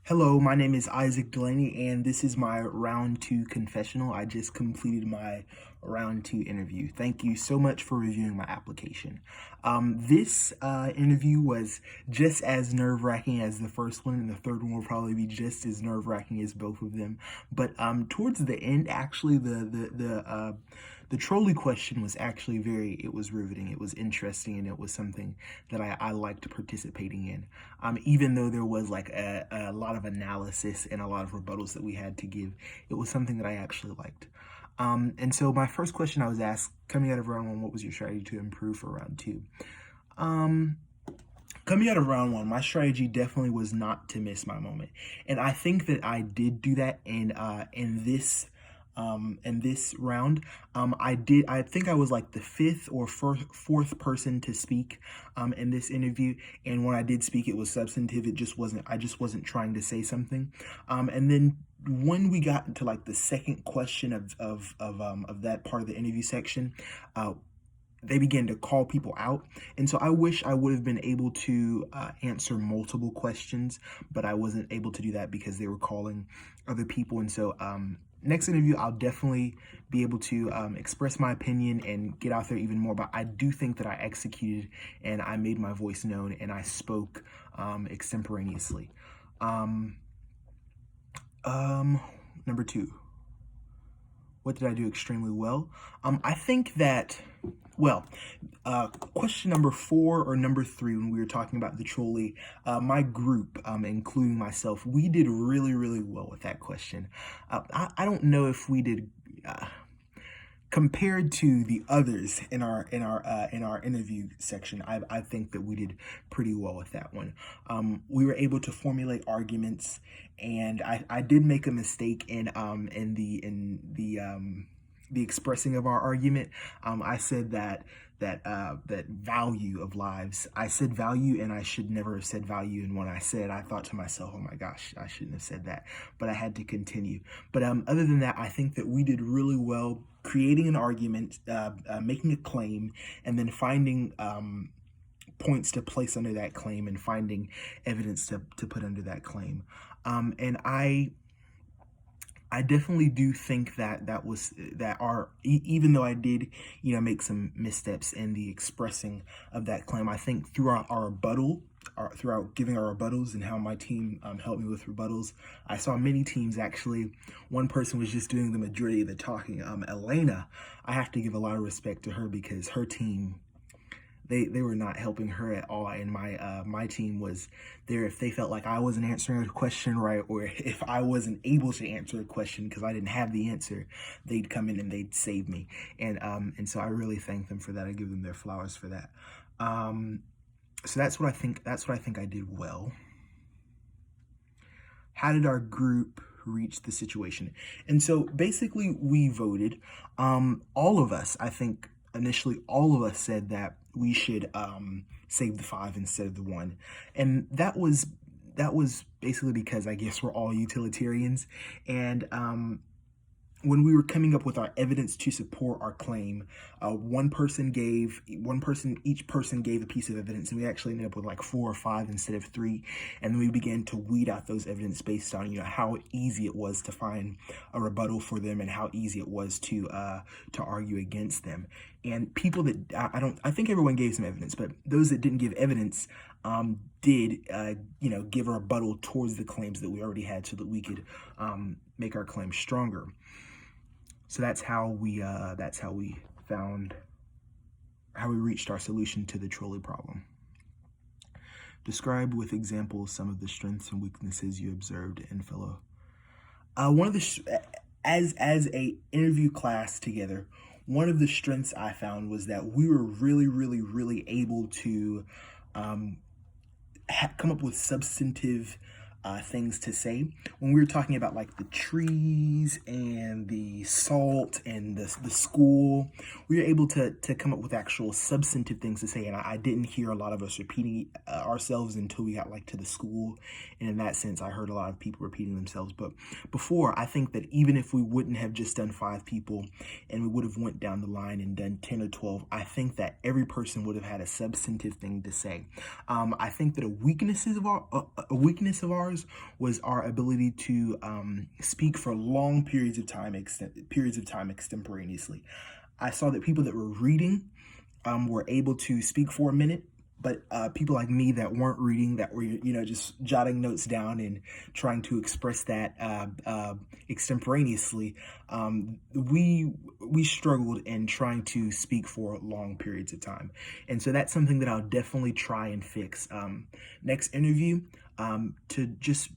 Hello, my name is Isaac Delaney, and this is my round two confessional. I just completed my round two interview. Thank you so much for reviewing my application. This interview was just as nerve-wracking as the first one, and the third one will probably be just as nerve-wracking as both of them. But towards the end, actually, the trolley question was actually it was riveting. It was interesting, and it was something that I liked participating in. Even though there was like a lot of analysis and a lot of rebuttals that we had to give, it was something that I actually liked. And so my first question I was asked coming out of round one, what was your strategy to improve for round two? Um, Coming out of round one, my strategy definitely was not to miss my moment, and I think that I did do that in this round. I think I was like the fifth or fourth person to speak in this interview, and when I did speak, it was substantive. I just wasn't trying to say something. And then when we got into like the second question of that part of the interview section, they began to call people out. And so I wish I would have been able to answer multiple questions, but I wasn't able to do that because they were calling other people. And so next interview, I'll definitely be able to express my opinion and get out there even more. But I do think that I executed and I made my voice known and I spoke extemporaneously. Um, Number two, what did I do extremely well? I think that, well, question number 4 or number 3, when we were talking about the trolley, my group, including myself, we did really, really well with that question. I don't know if we did, compared to the others in our interview section. I think that we did pretty well with that one. We were able to formulate arguments, and I did make a mistake in the expressing of our argument. I said that value of lives. I said value, and I should never have said value. And when I said, I thought to myself, "Oh my gosh, I shouldn't have said that." But I had to continue. But other than that, I think that we did really well creating an argument, making a claim, and then finding points to place under that claim and finding evidence to put under that claim. And I definitely do think even though I did, make some missteps in the expressing of that claim, I think throughout our rebuttal, throughout giving our rebuttals and how my team helped me with rebuttals, I saw many teams actually. One person was just doing the majority of the talking. Elena, I have to give a lot of respect to her because her team, they were not helping her at all, and my team was there if they felt like I wasn't answering a question right, or if I wasn't able to answer a question because I didn't have the answer, they'd come in and they'd save me, and so I really thank them for that. I give them their flowers for that. So that's what I think. That's what I think I did well. How did our group reach the situation? And so basically, we voted. All of us, I think, initially, all of us said that we should save the 5 instead of the 1, and that was basically because I guess we're all utilitarians, and when we were coming up with our evidence to support our claim, each person gave a piece of evidence, and we actually ended up with like 4 or 5 instead of 3. And then we began to weed out those evidence based on, how easy it was to find a rebuttal for them and how easy it was to argue against them. And people that I think everyone gave some evidence, but those that didn't give evidence did give a rebuttal towards the claims that we already had, so that we could make our claims stronger. So that's how we reached our solution to the trolley problem. Describe with examples some of the strengths and weaknesses you observed in fellow. One of the as a interview class together, one of the strengths I found was that we were really, really, really able to come up with substantive things to say. When we were talking about like the trees and the salt and the school, we were able to come up with actual substantive things to say. And I didn't hear a lot of us repeating ourselves until we got like to the school. And in that sense, I heard a lot of people repeating themselves. But before, I think that even if we wouldn't have just done 5 people and we would have went down the line and done 10 or 12, I think that every person would have had a substantive thing to say. I think that a weakness of ours ours was our ability to speak for long periods of time, extemporaneously. I saw that people that were reading were able to speak for a minute, but people like me that weren't reading, that were just jotting notes down and trying to express that extemporaneously, we struggled in trying to speak for long periods of time, and so that's something that I'll definitely try and fix next interview, to just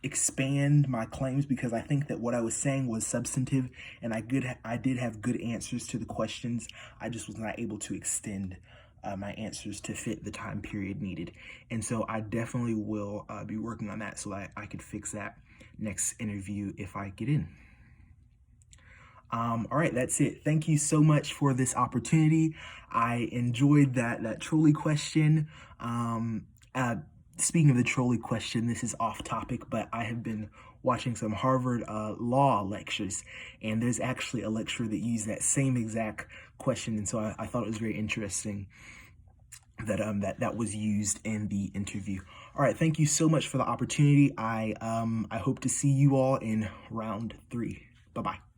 expand my claims, because I think that what I was saying was substantive, and I did have good answers to the questions. I just was not able to extend my answers to fit the time period needed. And so I definitely will be working on that so that I could fix that next interview if I get in. All right, that's it. Thank you so much for this opportunity. I enjoyed that trolley question. Speaking of the trolley question, this is off topic, but I have been watching some Harvard law lectures, and there's actually a lecturer that used that same exact question, and so I thought it was very interesting that that was used in the interview. All right, thank you so much for the opportunity. I hope to see you all in round 3. Bye-bye.